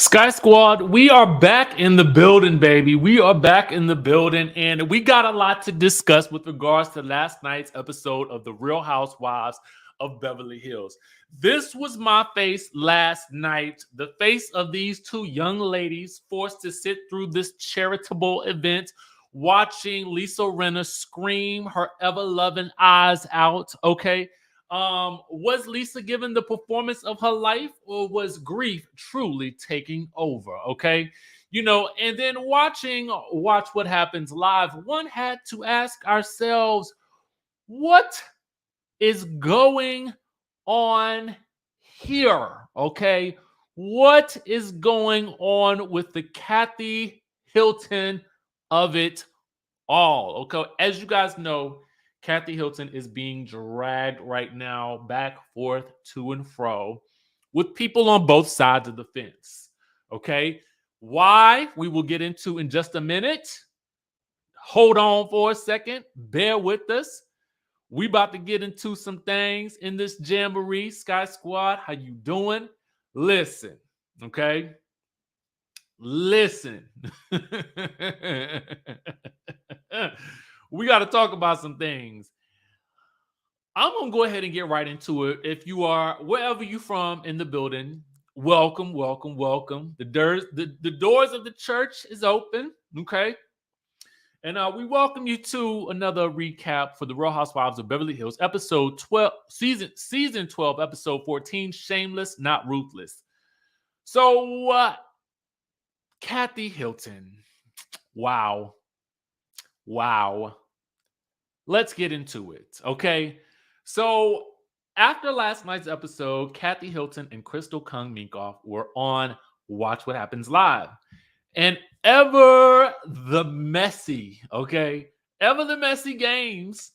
Sky Squad, we are back in the building, baby. We are back in the building, and we got a lot to discuss with regards to last night's episode of The Real Housewives of Beverly Hills. This was my face last night, the face of these two young ladies forced to sit through this charitable event, watching Lisa Rinna scream her ever-loving eyes out, okay? Was Lisa given the performance of her life, or was grief truly taking over? Okay, and then watch what happens live. One had to ask ourselves, what is going on here? Okay, what is going on with the Kathy Hilton of it all? Okay, as you guys know, Kathy Hilton is being dragged right now back, forth, to and fro with people on both sides of the fence. Okay. Why? We will get into in just a minute. Hold on for a second. Bear with us. We about to get into some things in this jamboree. Sky Squad, how you doing? Listen, okay? Listen. We got to talk about some things. I'm going to go ahead and get right into it. If you are wherever you're from in the building, welcome, welcome, welcome. The doors of the church is open, okay? And we welcome you to another recap for the Real Housewives of Beverly Hills, episode 12, season 12, episode 14, Shameless, Not Ruthless. So, Kathy Hilton. Wow. Let's get into it, okay? So, after last night's episode, Kathy Hilton and Crystal Kung Minkoff were on Watch What Happens Live. And ever the messy games,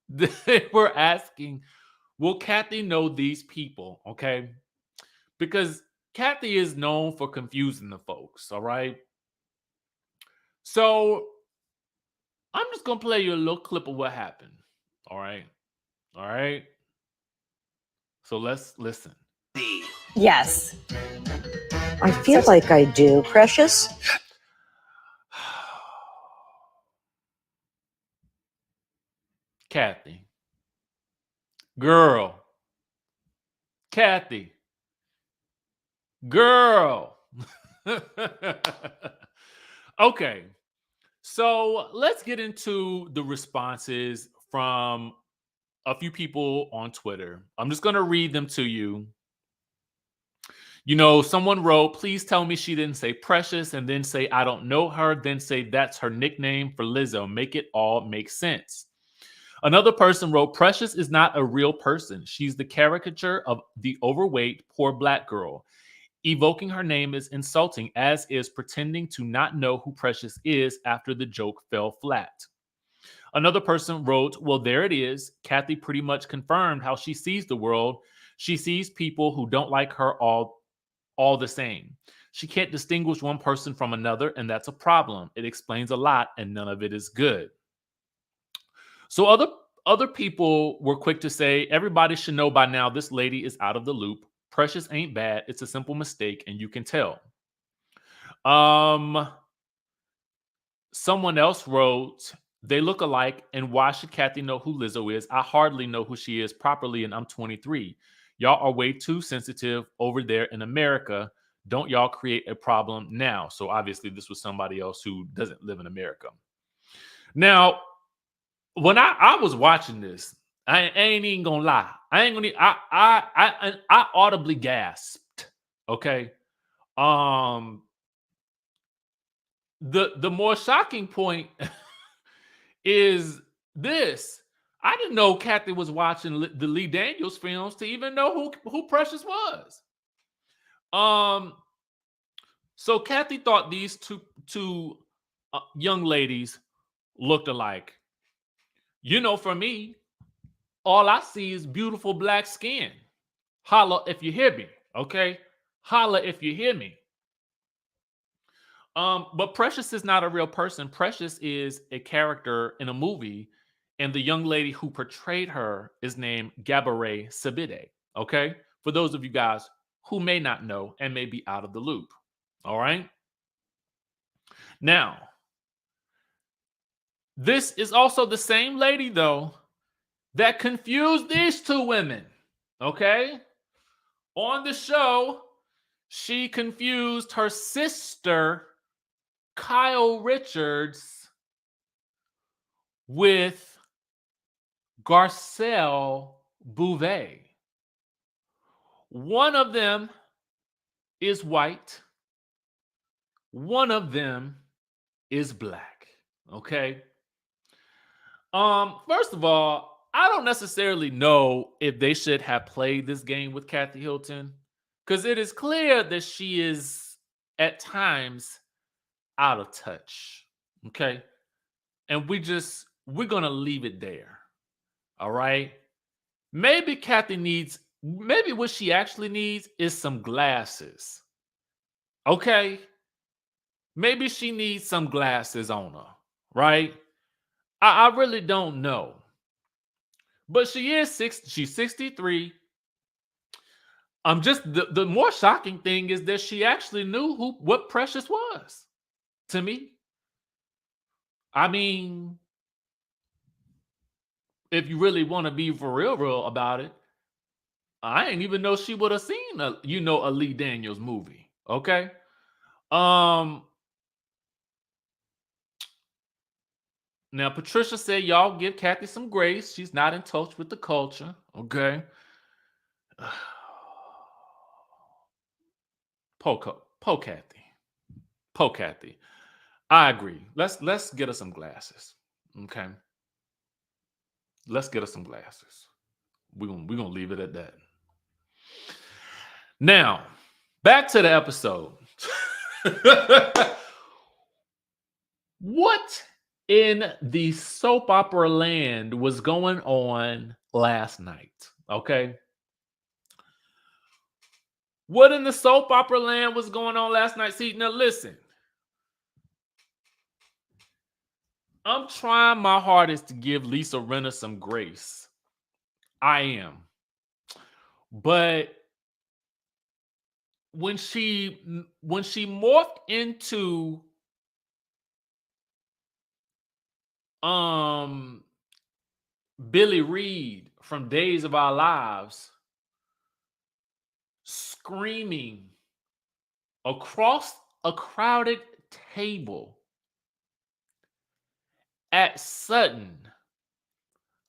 they were asking, will Kathy know these people, okay? Because Kathy is known for confusing the folks, all right? So I'm just going to play you a little clip of what happened, all right? All right? So let's listen. Yes. I feel like I do, Precious. Kathy. Girl. Kathy. Girl. Okay. So let's get into the responses from a few people on Twitter. I'm just going to read them to you. Someone wrote, please tell me she didn't say Precious, and then say, I don't know her, then say that's her nickname for Lizzo. Make it all make sense. Another person wrote, Precious is not a real person. She's the caricature of the overweight, poor black girl. Evoking her name is insulting, as is pretending to not know who Precious is after the joke fell flat. Another person wrote, well, there it is. Kathy pretty much confirmed how she sees the world. She sees people who don't like her all the same. She can't distinguish one person from another, and that's a problem. It explains a lot, and none of it is good. So other people were quick to say, everybody should know by now this lady is out of the loop. Precious ain't bad. It's a simple mistake, and you can tell. Someone else wrote, they look alike, and why should Kathy know who Lizzo is? I hardly know who she is properly, and I'm 23. Y'all are way too sensitive over there in America. Don't y'all create a problem now. So obviously this was somebody else who doesn't live in America. Now, when I was watching this, I ain't even gonna lie. I audibly gasped. Okay. The more shocking point is this. I didn't know Kathy was watching the Lee Daniels films to even know who Precious was. So Kathy thought these two young ladies looked alike. For me, all I see is beautiful black skin. Holla if you hear me, okay? Holla if you hear me. But Precious is not a real person. Precious is a character in a movie, and the young lady who portrayed her is named Gabourey Sidibe. Okay? For those of you guys who may not know and may be out of the loop. All right? Now, this is also the same lady, though, that confused these two women. Okay? On the show, she confused her sister, Kyle Richards, with Garcelle Bouvet. One of them is white. One of them is black. Okay? First of all, I don't necessarily know if they should have played this game with Kathy Hilton, because it is clear that she is at times out of touch. Okay. And we're gonna leave it there. All right. Maybe maybe what she actually needs is some glasses. Okay. Maybe she needs some glasses on her, right? I really don't know. But she's 63. Just the more shocking thing is that she actually knew what Precious was to me. I mean, if you really want to be for real about it, I didn't even know she would have seen a Lee Daniels movie. Okay. Now Patricia said, y'all give Kathy some grace. She's not in touch with the culture. Okay. Po Kathy. Po Kathy. I agree. Let's get her some glasses. Okay. Let's get her some glasses. We're gonna leave it at that. Now, back to the episode. What in the soap opera land was going on last night? Okay. What in the soap opera land was going on last night? See, now listen. I'm trying my hardest to give Lisa Rinna some grace. I am. But when she morphed into Billy Reed from Days of Our Lives, screaming across a crowded table at Sutton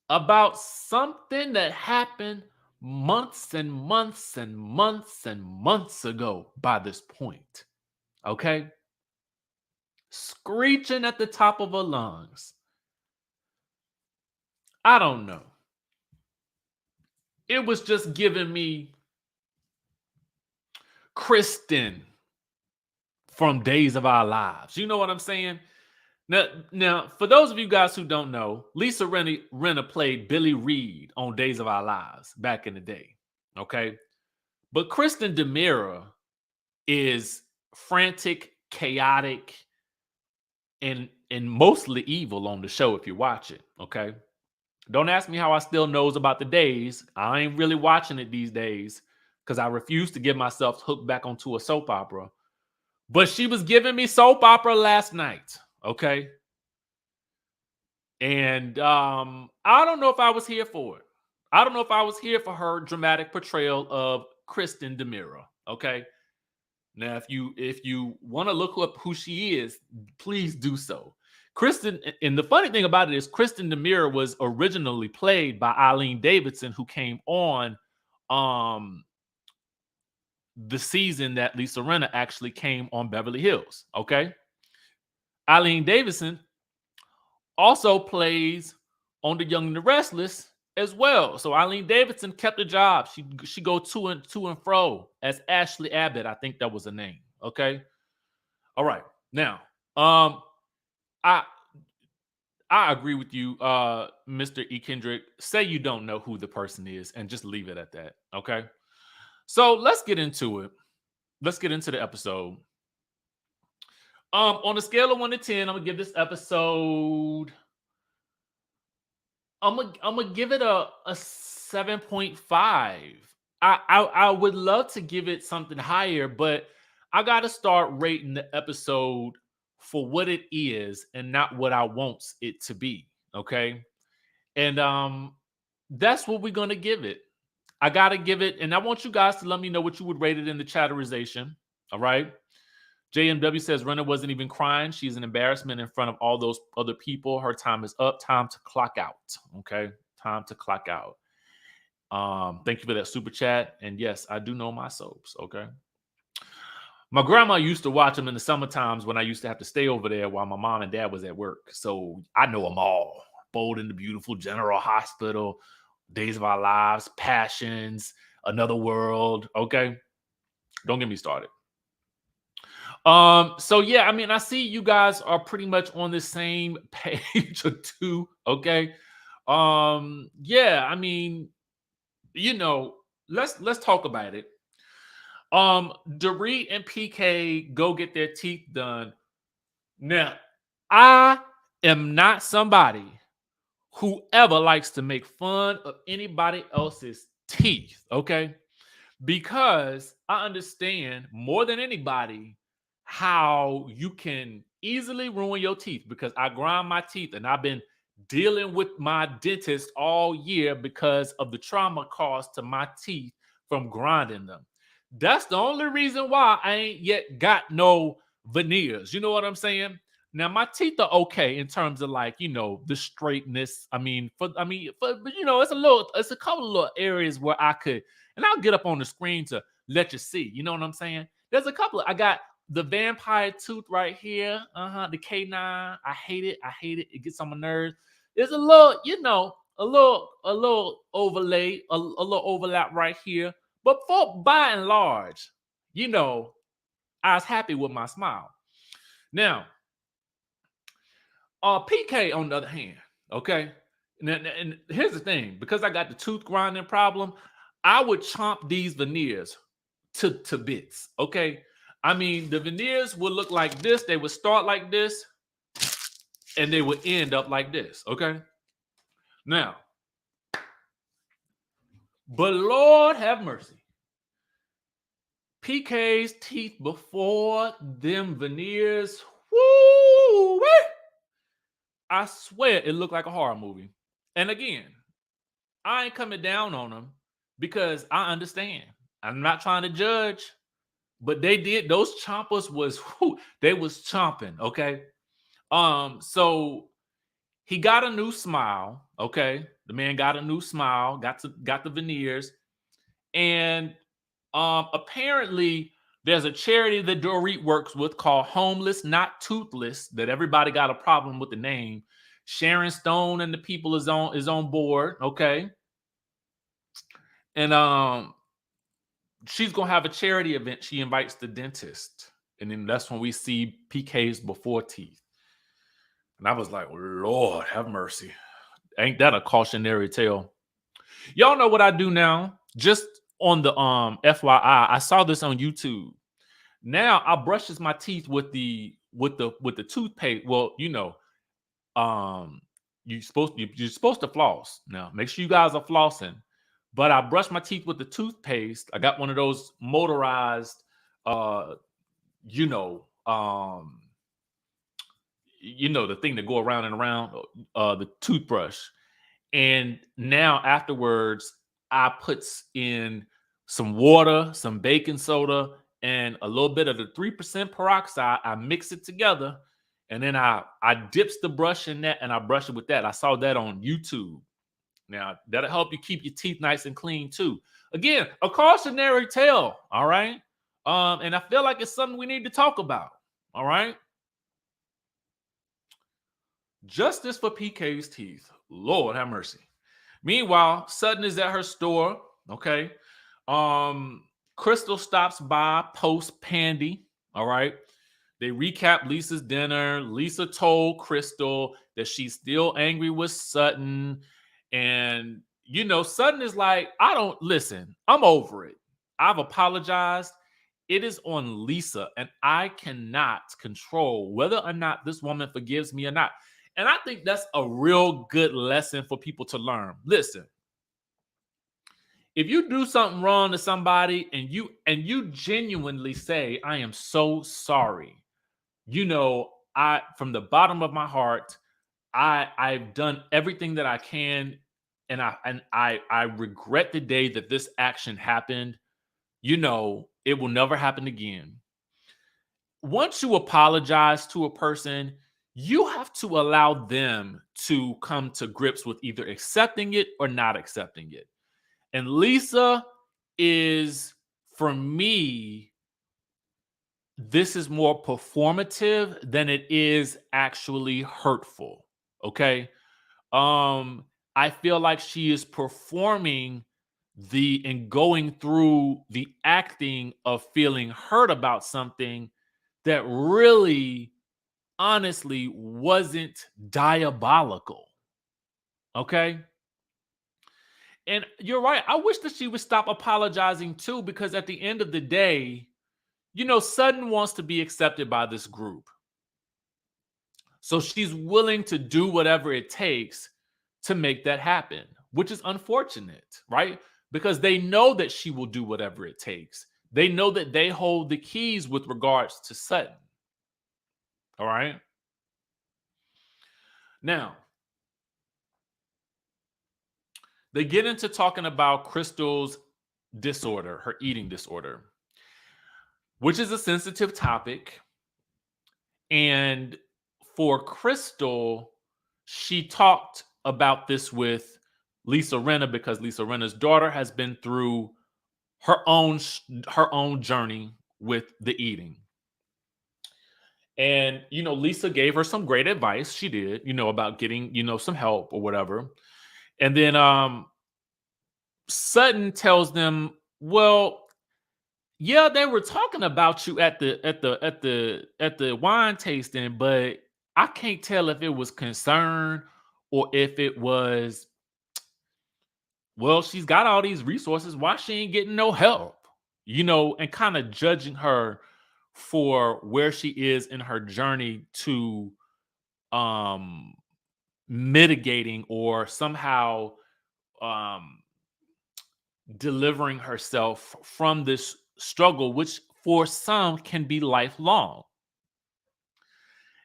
about something that happened months and months and months and months ago by this point. Okay? Screeching at the top of her lungs. I don't know. It was just giving me Kristen from Days of Our Lives. You know what I'm saying? Now, for those of you guys who don't know, Lisa Rinna played Billy Reed on Days of Our Lives back in the day. Okay? But Kristen DeMira is frantic, chaotic, and mostly evil on the show if you watch it. Okay? Don't ask me how I still knows about the days. I ain't really watching it these days because I refuse to get myself hooked back onto a soap opera. But she was giving me soap opera last night. Okay. And I don't know if I was here for it. I don't know if I was here for her dramatic portrayal of Kristen DeMira. Okay. Now, if you want to look up who she is, please do so. Kristen, and the funny thing about it is Kristen DeMira was originally played by Eileen Davidson, who came on the season that Lisa Rinna actually came on Beverly Hills. Okay. Eileen Davidson also plays on The Young and the Restless as well. So Eileen Davidson kept the job. She go to and fro as Ashley Abbott. I think that was her name. Okay. All right. Now, I agree with you, Mr. E. Kendrick. Say you don't know who the person is and just leave it at that. Okay. So let's get into it. Let's get into the episode. On a scale of 1 to 10, I'm gonna give this episode. I'm gonna give it a 7.5 I would love to give it something higher, but I gotta start rating the episode for what it is and not what I want it to be. Okay. And that's what we're gonna give it. I gotta give it, and I want you guys to let me know what you would rate it in the chatterization. All right. JMW says Renna wasn't even crying. She's an embarrassment in front of all those other people. Her time is up. Time to clock out. Okay. Time to clock out. Thank you for that super chat. And yes, I do know my soaps. Okay. My grandma used to watch them in the summer times when I used to have to stay over there while my mom and dad was at work. So I know them all. Bold and the Beautiful, General Hospital, Days of Our Lives, Passions, Another World. Okay. Don't get me started. So yeah, I mean, I see you guys are pretty much on the same page or two. Okay. Yeah, I mean, let's talk about it. Dorit and PK go get their teeth done. Now, I am not somebody who ever likes to make fun of anybody else's teeth, okay? Because I understand more than anybody how you can easily ruin your teeth, because I grind my teeth and I've been dealing with my dentist all year because of the trauma caused to my teeth from grinding them. That's the only reason why I ain't yet got no veneers. You know what I'm saying? Now my teeth are okay in terms of, like, the straightness. I mean, but it's a couple of little areas where I could, and I'll get up on the screen to let you see. You know what I'm saying? There's a couple I got the vampire tooth right here. The K9. I hate it. It gets on my nerves. There's a little, a little overlay, a little overlap right here. But by and large, I was happy with my smile. Now, PK, on the other hand, okay? And here's the thing, because I got the tooth grinding problem, I would chomp these veneers to bits, okay? I mean, the veneers would look like this. They would start like this, and they would end up like this, okay? Now, but Lord have mercy. PK's teeth before them veneers, woo! I swear it looked like a horror movie. And again, I ain't coming down on them because I understand. I'm not trying to judge, but those chompers they was chomping, okay? So he got a new smile, okay? The man got a new smile, got the veneers, and apparently there's a charity that Dorit works with called Homeless Not Toothless that everybody got a problem with the name. Sharon Stone and the people is on board, okay? And she's gonna have a charity event. She invites the dentist, and then that's when we see PK's before teeth. And I was like, Lord have mercy. Ain't that a cautionary tale? Y'all know what I do now? Just on the FYI, I saw this on YouTube. Now I brushes my teeth with the toothpaste. Well, you're supposed to floss. Now, make sure you guys are flossing. But I brush my teeth with the toothpaste. I got one of those motorized, the thing that go around and around, the toothbrush. And now afterwards, I puts in some water, some baking soda, and a little bit of the 3% peroxide. I mix it together, and then I dips the brush in that, and I brush it with that. I saw that on YouTube. Now, that'll help you keep your teeth nice and clean too. Again, a cautionary tale, all right? And I feel like it's something we need to talk about, all right? Justice for PK's teeth. Lord have mercy. Meanwhile, Sutton is at her store, okay? Crystal stops by post Pandy, all right? They recap Lisa's dinner. Lisa told Crystal that she's still angry with Sutton. And, Sutton is like, I'm over it. I've apologized. It is on Lisa, and I cannot control whether or not this woman forgives me or not. And I think that's a real good lesson for people to learn. Listen, if you do something wrong to somebody and you genuinely say, I am so sorry, I from the bottom of my heart, I've done everything that I can, and I regret the day that this action happened. It will never happen again. Once you apologize to a person, you have to allow them to come to grips with either accepting it or not accepting it. And Lisa is, for me, this is more performative than it is actually hurtful. Okay. I feel like she is performing and going through the acting of feeling hurt about something that really, honestly, wasn't diabolical. Okay. And you're right. I wish that she would stop apologizing too, because at the end of the day, Sutton wants to be accepted by this group. So she's willing to do whatever it takes to make that happen, which is unfortunate, right? Because they know that she will do whatever it takes. They know that they hold the keys with regards to Sutton. All right. Now, they get into talking about Crystal's disorder, her eating disorder, which is a sensitive topic. And for Crystal, she talked about this with Lisa Rinna because Lisa Rinna's daughter has been through her own journey with the eating. And, Lisa gave her some great advice. She did, about getting, some help or whatever. And then Sutton tells them, well, yeah, they were talking about you at the wine tasting, but I can't tell if it was concern or if it was, well, she's got all these resources. Why she ain't getting no help? And kind of judging her for where she is in her journey to mitigating or somehow delivering herself from this struggle, which for some can be lifelong.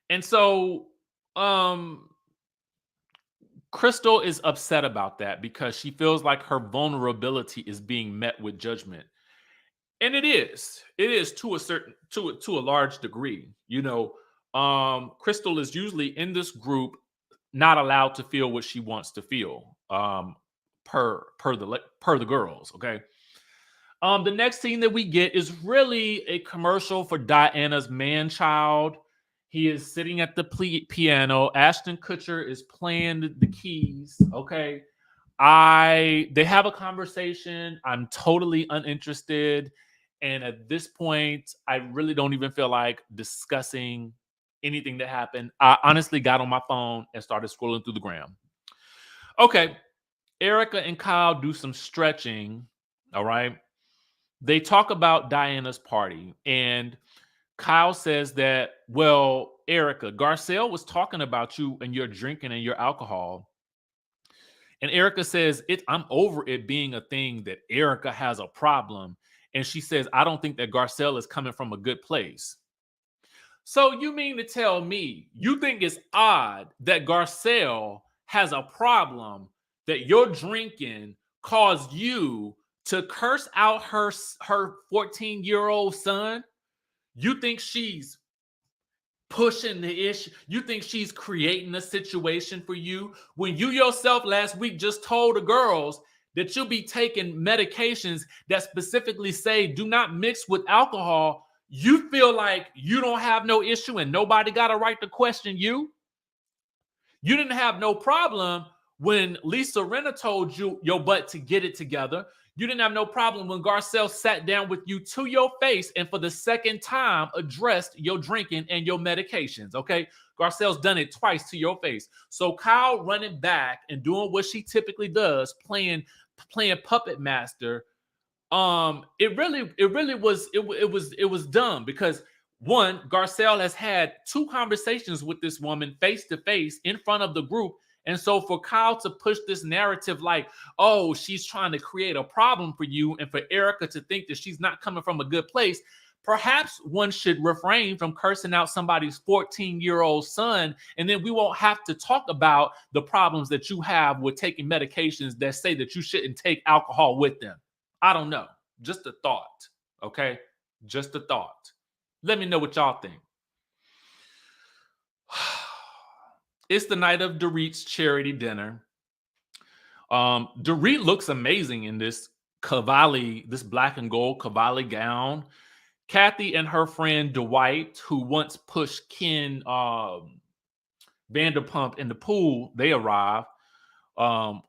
And so Crystal is upset about that because she feels like her vulnerability is being met with judgment. And it is to a large degree. Crystal is usually in this group not allowed to feel what she wants to feel, per the girls. Okay. The next scene that we get is really a commercial for Diana's man-child. He is sitting at the piano. Ashton Kutcher is playing the keys. Okay. They have a conversation. I'm totally uninterested. And at this point, I really don't even feel like discussing anything that happened. I honestly got on my phone and started scrolling through the gram. Okay. Erica and Kyle do some stretching. All right. They talk about Diana's party. And Kyle says that, well, Erica, Garcelle was talking about you and your drinking and your alcohol. And Erica says, I'm over it being a thing that Erica has a problem. And she says, I don't think that Garcelle is coming from a good place. So you mean to tell me you think it's odd that Garcelle has a problem that your drinking caused you to curse out her 14-year-old son? You think she's pushing the issue? You think she's creating a situation for you when you yourself last week just told the girls that you'll be taking medications that specifically say do not mix with alcohol? You feel like you don't have no issue and nobody got a right to question you? You didn't have no problem when Lisa Rinna told you your butt to get it together. You didn't have no problem when Garcelle sat down with you to your face and for the second time addressed your drinking and your medications, okay? Garcelle's done it twice to your face. So Kyle running back and doing what she typically does, playing puppet master, it was dumb because one, Garcelle has had 2 conversations with this woman face to face in front of the group, And so for Kyle to push this narrative like, oh, she's trying to create a problem for you, and for Erica to think that she's not coming from a good place, perhaps one should refrain from cursing out somebody's 14-year-old son, and then we won't have to talk about the problems that you have with taking medications that say that you shouldn't take alcohol with them. I don't know. Just a thought, okay? Just a thought. Let me know what y'all think. It's the night of Dorit's charity dinner. Dorit looks amazing in this Cavalli, this black and gold Cavalli gown. Kathy and her friend Dwight, who once pushed Ken Vanderpump in the pool, they arrive. All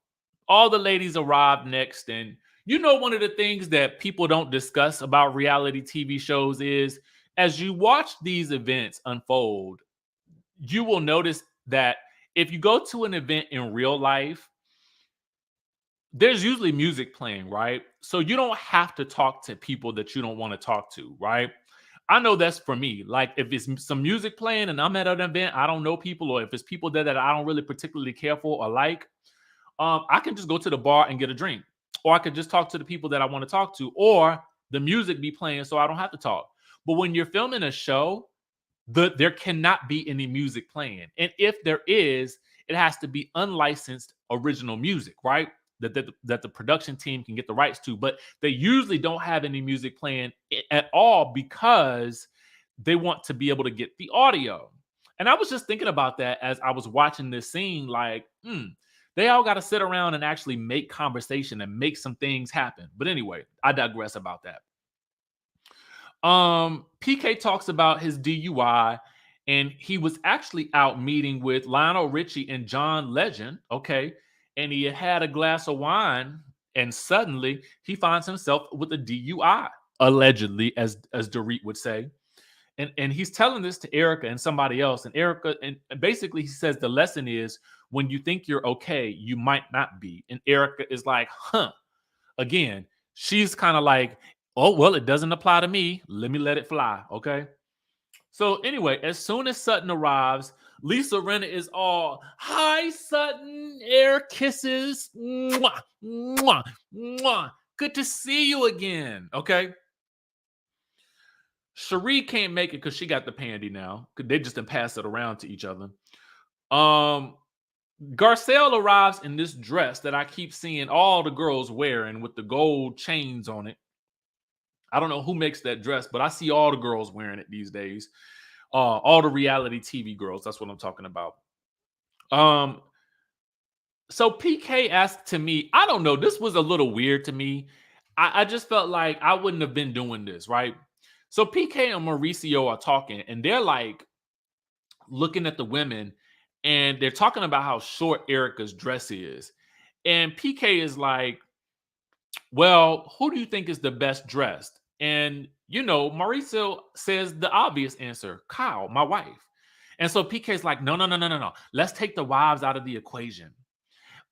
the ladies arrive next. And you know, one of the things that people don't discuss about reality TV shows is, as you watch these events unfold, you will notice that if you go to an event in real life, there's usually music playing, right? So you don't have to talk to people that you don't want to talk to, right? I know that's for me. Like, if it's some music playing and I'm at an event, I don't know people, or if it's people there that I don't really particularly care for or like, I can just go to the bar and get a drink, or I could just talk to the people that I want to talk to, or the music be playing so I don't have to talk. But when you're filming a show, there cannot be any music playing. And if there is, it has to be unlicensed original music, right? That the production team can get the rights to. But they usually don't have any music playing at all because they want to be able to get the audio. And I was just thinking about that as I was watching this scene, like, they all got to sit around and actually make conversation and make some things happen. But anyway, I digress about that. PK talks about his DUI, and he was actually out meeting with Lionel Richie and John Legend, okay? And he had a glass of wine, and suddenly he finds himself with a DUI, allegedly, as Dorit would say. And he's telling this to Erica and somebody else. And Erica, and basically he says the lesson is, when you think you're okay, you might not be. And Erica is like, again, she's kind of like, oh, well, it doesn't apply to me. Let me let it fly, okay? So anyway, as soon as Sutton arrives, Lisa Rinna is all, hi, Sutton, air kisses. Mwah, mwah, mwah. Good to see you again, okay? Cherie can't make it because she got the pandy now. They just didn't pass it around to each other. Garcelle arrives in this dress that I keep seeing all the girls wearing with the gold chains on it. I don't know who makes that dress, but I see all the girls wearing it these days. All the reality TV girls. That's what I'm talking about. So PK asked to me, I don't know, this was a little weird to me. I just felt like I wouldn't have been doing this, right? So PK and Mauricio are talking, and they're like looking at the women, and they're talking about how short Erica's dress is. And PK is like, well, who do you think is the best dressed? And, you know, Mauricio says the obvious answer, Kyle, my wife. And so PK's like, no. Let's take the wives out of the equation.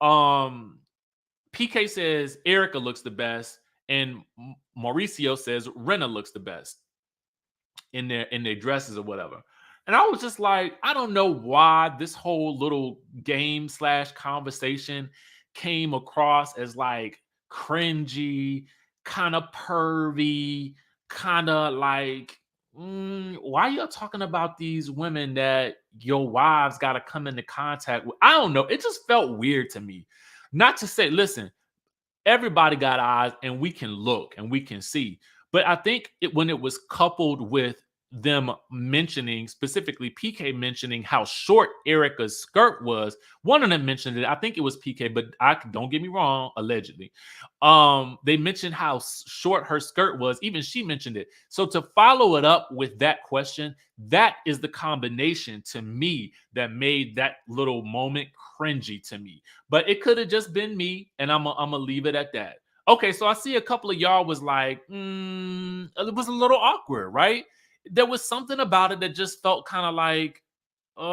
PK says Erica looks the best, and Mauricio says Rinna looks the best in their dresses or whatever. And I was just like, I don't know why this whole little game / conversation came across as like cringy, kind of pervy, kind of like, why y'all talking about these women that your wives got to come into contact with? I don't know. It just felt weird to me. Not to say, listen, everybody got eyes and we can look and we can see. But I think when it was coupled with them mentioning, specifically PK mentioning how short Erica's skirt was, one of them mentioned it. I think it was PK, but don't get me wrong, allegedly. They mentioned how short her skirt was. Even she mentioned it. So to follow it up with that question, that is the combination to me that made that little moment cringy to me. But it could have just been me, and I'm gonna leave it at that. Okay, so I see a couple of y'all was like, it was a little awkward, right? There was something about it that just felt kind of like, I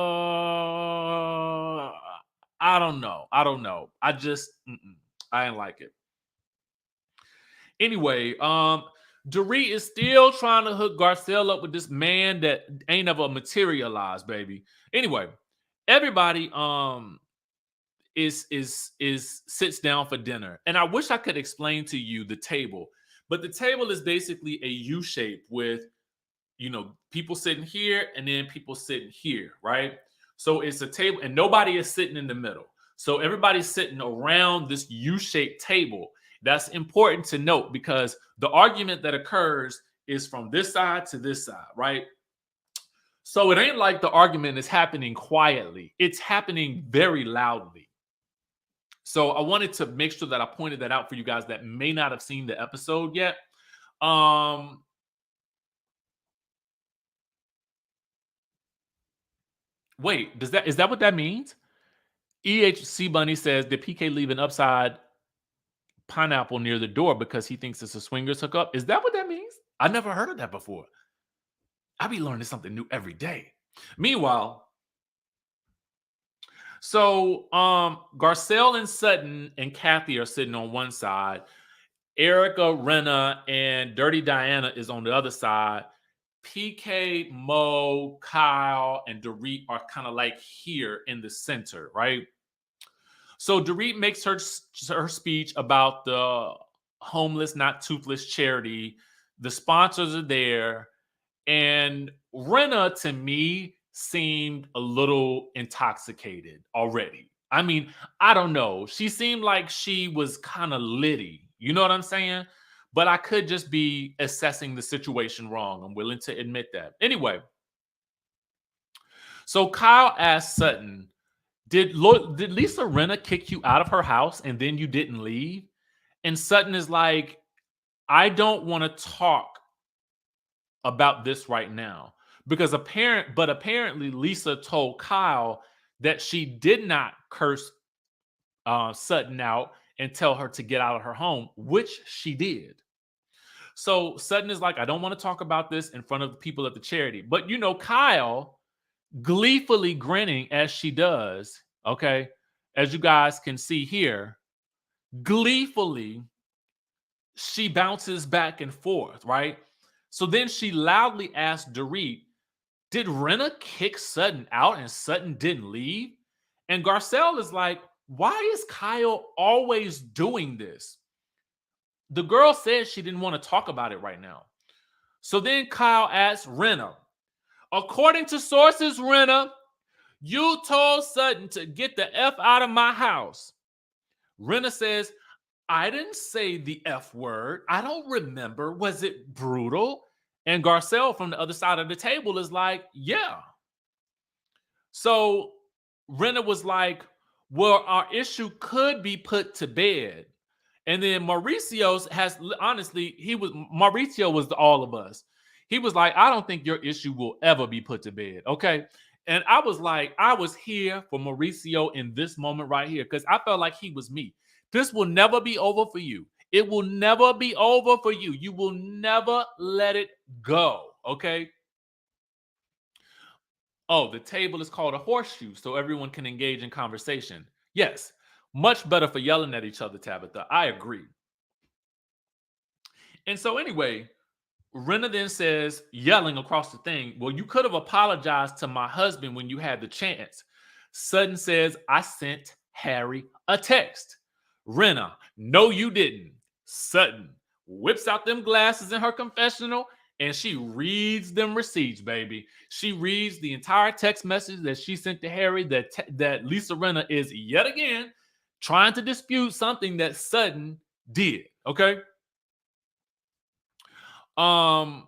don't know. I just, I didn't like it. Anyway, Dorit is still trying to hook Garcelle up with this man that ain't ever materialized, baby. Anyway, everybody sits down for dinner. And I wish I could explain to you the table, but the table is basically a U shape with, people sitting here and then people sitting here, right? So it's a table and nobody is sitting in the middle. So everybody's sitting around this U-shaped table. That's important to note because the argument that occurs is from this side to this side, right? So it ain't like the argument is happening quietly. It's happening very loudly. So I wanted to make sure that I pointed that out for you guys that may not have seen the episode yet. Wait, is that what that means? EHC Bunny says, did PK leave an upside pineapple near the door because he thinks it's a swingers hookup? Is that what that means? I never heard of that before. I be learning something new every day. Meanwhile, so Garcelle and Sutton and Kathy are sitting on one side. Erica, Renna, and Dirty Diana is on the other side. PK, Mo, Kyle, and Dorit are kind of like here in the center, right? So Dorit makes her speech about the Homeless Not Toothless charity. The sponsors are there. And Renna, to me, seemed a little intoxicated already. I mean, I don't know. She seemed like she was kind of litty. You know what I'm saying? But I could just be assessing the situation wrong. I'm willing to admit that. Anyway, so Kyle asked Sutton, did Lisa Rinna kick you out of her house and then you didn't leave? And Sutton is like, I don't want to talk about this right now. Because apparently Lisa told Kyle that she did not curse Sutton out and tell her to get out of her home, which she did. So Sutton is like, I don't want to talk about this in front of the people at the charity. But, Kyle gleefully grinning as she does, okay, as you guys can see here, gleefully, she bounces back and forth, right? So then she loudly asked Dorit, did Renna kick Sutton out and Sutton didn't leave? And Garcelle is like, why is Kyle always doing this? The girl said she didn't want to talk about it right now. So then Kyle asks Renna, according to sources, Renna, you told Sutton to get the F out of my house. Renna says, I didn't say the F word. I don't remember. Was it brutal? And Garcelle from the other side of the table is like, yeah. So Renna was like, well, our issue could be put to bed. And then Mauricio was all of us. He was like, I don't think your issue will ever be put to bed. Okay. And I was like, I was here for Mauricio in this moment right here because I felt like he was me. This will never be over for you. It will never be over for you. You will never let it go. Okay. Oh, the table is called a horseshoe so everyone can engage in conversation. Yes. Much better for yelling at each other, Tabitha. I agree. And so anyway, Renna then says, yelling across the thing, well, you could have apologized to my husband when you had the chance. Sutton says, I sent Harry a text. Renna, no, you didn't. Sutton whips out them glasses in her confessional and she reads them receipts, baby. She reads the entire text message that she sent to Harry that Lisa Renna is yet again trying to dispute something that Sutton did, okay? Renna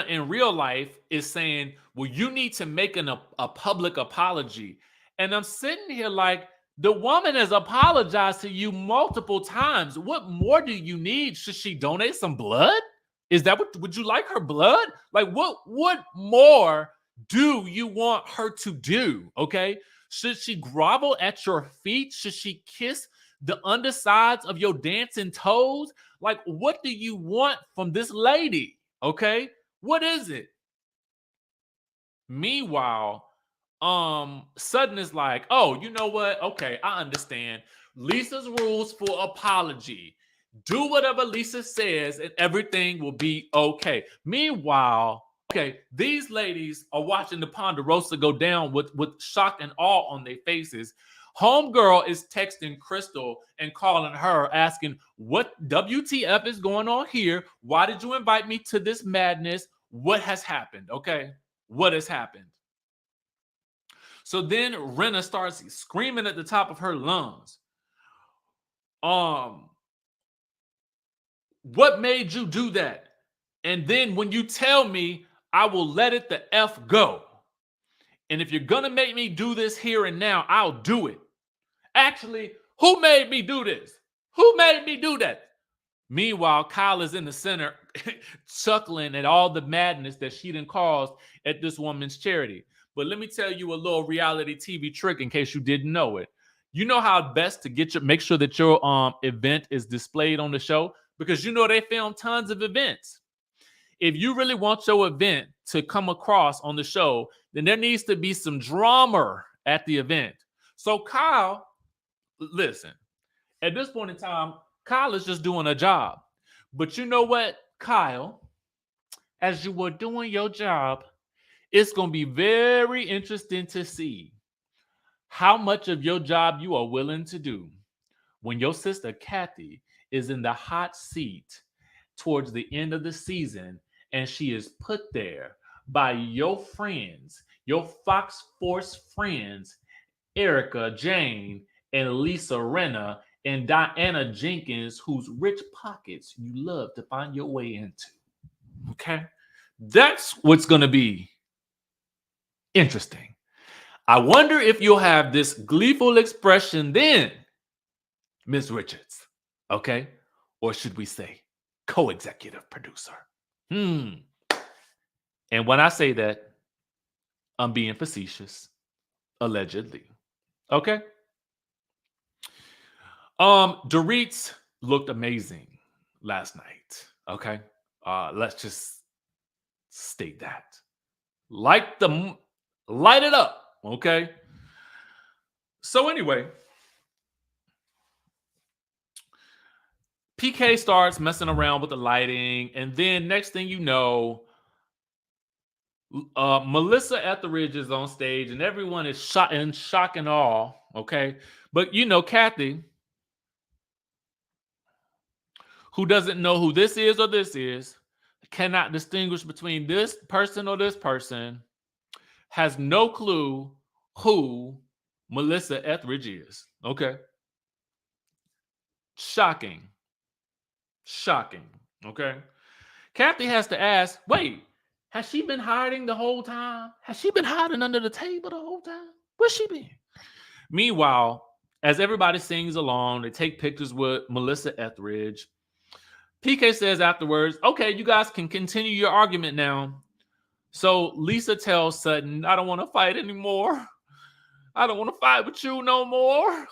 in real life is saying, well, you need to make a public apology. And I'm sitting here like, the woman has apologized to you multiple times. What more do you need? Should she donate some blood? Is that would you like her blood? Like what more do you want her to do? Okay. Should she grovel at your feet? Should she kiss the undersides of your dancing toes? Like, what do you want from this lady? Okay. What is it? Meanwhile, Sutton is like, oh, you know what? Okay, I understand. Lisa's rules for apology. Do whatever Lisa says and everything will be okay. Meanwhile, okay, these ladies are watching the Ponderosa go down with shock and awe on their faces. Homegirl is texting Crystal and calling her, asking, what WTF is going on here? Why did you invite me to this madness? What has happened? Okay, what has happened? So then Rinna starts screaming at the top of her lungs. What made you do that? And then when you tell me, I will let it the F go. And if you're going to make me do this here and now, I'll do it. Actually, who made me do this? Who made me do that? Meanwhile, Kyle is in the center chuckling at all the madness that she done caused at this woman's charity. But let me tell you a little reality TV trick in case you didn't know it. You know how best to make sure that your event is displayed on the show? Because you know they film tons of events. If you really want your event to come across on the show, then there needs to be some drama at the event. So Kyle, listen, at this point in time, Kyle is just doing a job. But you know what, Kyle? As you were doing your job, it's going to be very interesting to see how much of your job you are willing to do when your sister Kathy is in the hot seat towards the end of the season and she is put there by your friends, your Fox Force friends, Erica, Jane, and Lisa Rinna, and Diana Jenkins, whose rich pockets you love to find your way into. Okay? That's what's going to be interesting. I wonder if you'll have this gleeful expression then, Miss Richards. Okay? Or should we say co-executive producer? And when I say that, I'm being facetious. Allegedly. Okay? Dorit's looked amazing last night. Okay? Let's just state that. Light it up. Okay? So anyway, PK starts messing around with the lighting, and then next thing you know, Melissa Etheridge is on stage, and everyone is in shock and awe. Okay, but you know, Kathy, who doesn't know who this is or this is, cannot distinguish between this person or this person, has no clue who Melissa Etheridge is. Okay, shocking. Okay, Kathy has to ask, wait, has she been hiding the whole time? Has she been hiding under the table the whole time? Where's she been? Meanwhile, as everybody sings along, they take pictures with Melissa Etheridge. PK says afterwards, okay, you guys can continue your argument now. So Lisa tells Sutton, I don't want to fight anymore. I don't want to fight with you no more.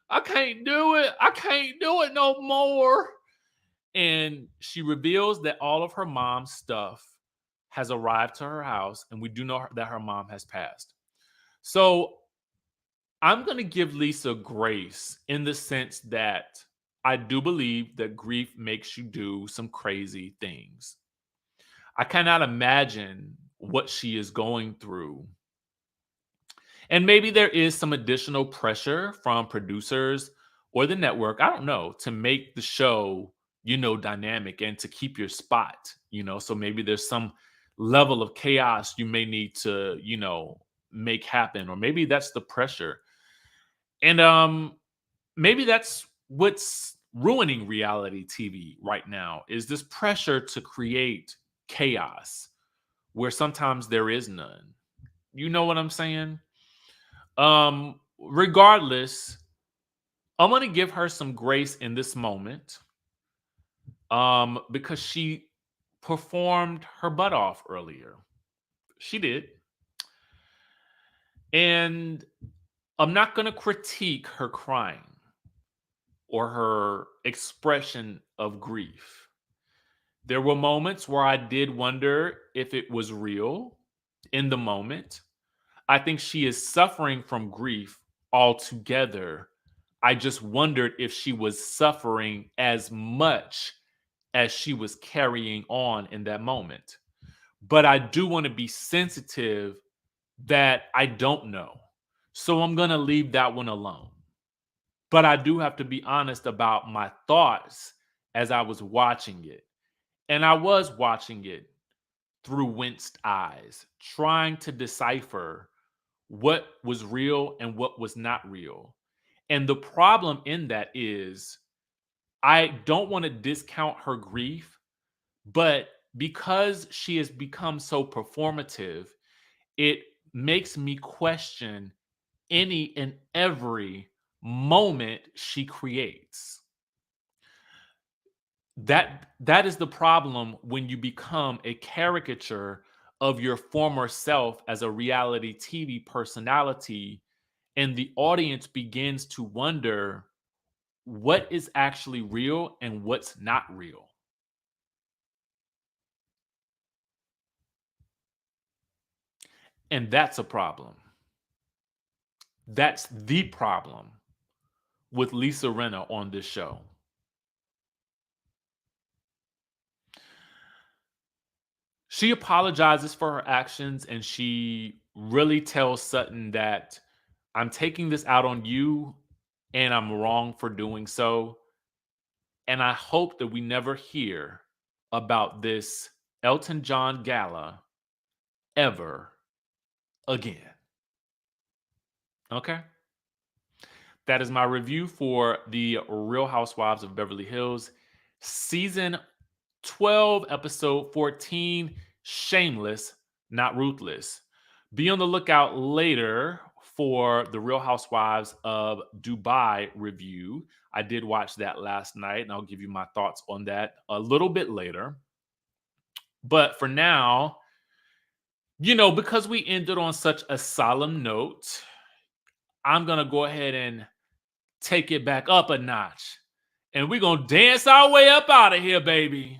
I can't do it. I can't do it no more. And she reveals that all of her mom's stuff has arrived to her house, and we do know that her mom has passed. So I'm going to give Lisa grace in the sense that I do believe that grief makes you do some crazy things. I cannot imagine what she is going through. And maybe there is some additional pressure from producers or the network, I don't know, to make the show, dynamic and to keep your spot, so maybe there's some level of chaos you may need to, make happen, or maybe that's the pressure. And maybe that's what's ruining reality TV right now, is this pressure to create chaos where sometimes there is none. You know what I'm saying? Regardless, I'm going to give her some grace in this moment. Because she performed her butt off earlier. She did. And I'm not going to critique her crying or her expression of grief. There were moments where I did wonder if it was real in the moment. I think she is suffering from grief altogether. I just wondered if she was suffering as much as she was carrying on in that moment. But I do want to be sensitive that I don't know. So I'm going to leave that one alone. But I do have to be honest about my thoughts as I was watching it. And I was watching it through winced eyes, trying to decipher what was real and what was not real. And the problem in that is I don't want to discount her grief, but because she has become so performative, it makes me question any and every moment she creates. That is the problem when you become a caricature of your former self as a reality TV personality, and the audience begins to wonder what is actually real and what's not real. And that's a problem. That's the problem with Lisa Rinna on this show. She apologizes for her actions and she really tells Sutton that I'm taking this out on you and I'm wrong for doing so. And I hope that we never hear about this Elton John gala ever again. Okay? That is my review for the Real Housewives of Beverly Hills, season 12, episode 14, Shameless, Not Ruthless. Be on the lookout later for the Real Housewives of Dubai review. I did watch that last night, and I'll give you my thoughts on that a little bit later. But for now, because we ended on such a solemn note, I'm going to go ahead and take it back up a notch. And we're going to dance our way up out of here, baby.